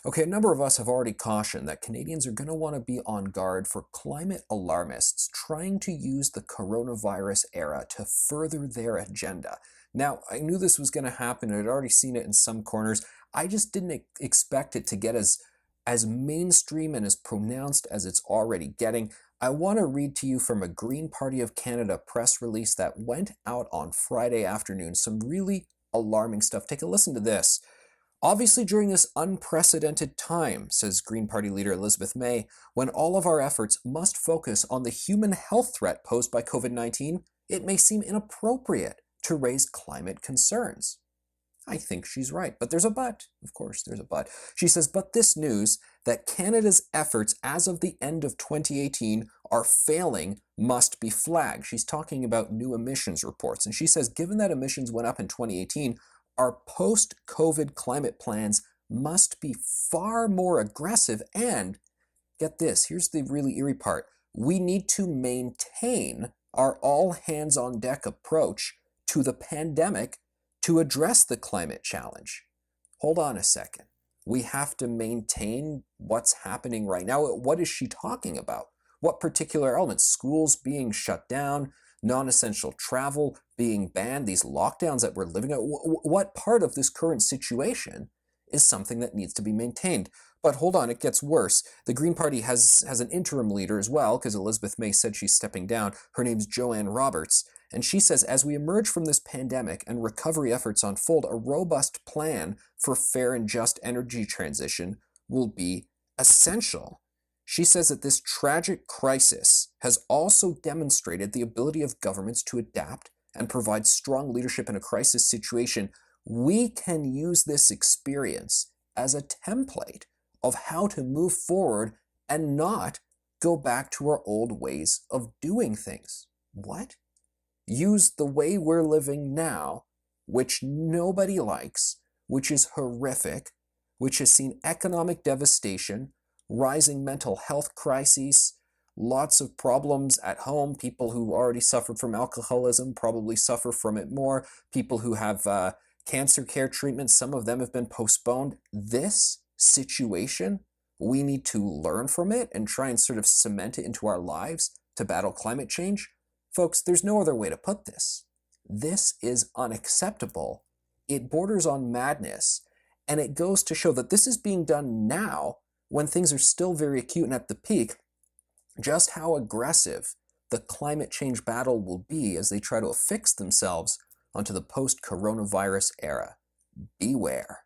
Okay, a number of us have already cautioned that Canadians are going to want to be on guard for climate alarmists trying to use the coronavirus era to further their agenda. Now, I knew this was going to happen. I'd already seen it in some corners. I just didn't expect it to get as mainstream and as pronounced as it's already getting. I want to read to you from a Green Party of Canada press release that went out on Friday afternoon. Some really alarming stuff. Take a listen to this. Obviously, during this unprecedented time, says Green Party leader Elizabeth May, when all of our efforts must focus on the human health threat posed by COVID-19, it may seem inappropriate to raise climate concerns. I think she's right, but there's a but. Of course, there's a but. She says, but this news that Canada's efforts as of the end of 2018 are failing must be flagged. She's talking about new emissions reports, and she says, given that emissions went up in 2018, our post-COVID climate plans must be far more aggressive and, get this, here's the really eerie part, we need to maintain our all-hands-on-deck approach to the pandemic to address the climate challenge. Hold on a second. We have to maintain what's happening right now. What is she talking about? What particular elements? Schools being shut down, non-essential travel being banned, these lockdowns that we're living at. What part of this current situation is something that needs to be maintained? But hold on, it gets worse. The Green Party has an interim leader as well, because Elizabeth May said she's stepping down. Her name's Joanne Roberts. And she says, as we emerge from this pandemic and recovery efforts unfold, a robust plan for fair and just energy transition will be essential. She says that this tragic crisis has also demonstrated the ability of governments to adapt and provide strong leadership in a crisis situation. We can use this experience as a template of how to move forward and not go back to our old ways of doing things. What? Use the way we're living now, which nobody likes, which is horrific, which has seen economic devastation, rising mental health crises, lots of problems at home. People who already suffered from alcoholism probably suffer from it more. People who have cancer care treatments, some of them have been postponed. This situation, we need to learn from it and try and sort of cement it into our lives to battle climate change. Folks, there's no other way to put this. This is unacceptable. It borders on madness, and it goes to show that this is being done now when things are still very acute and at the peak, just how aggressive the climate change battle will be as they try to affix themselves onto the post-coronavirus era. Beware.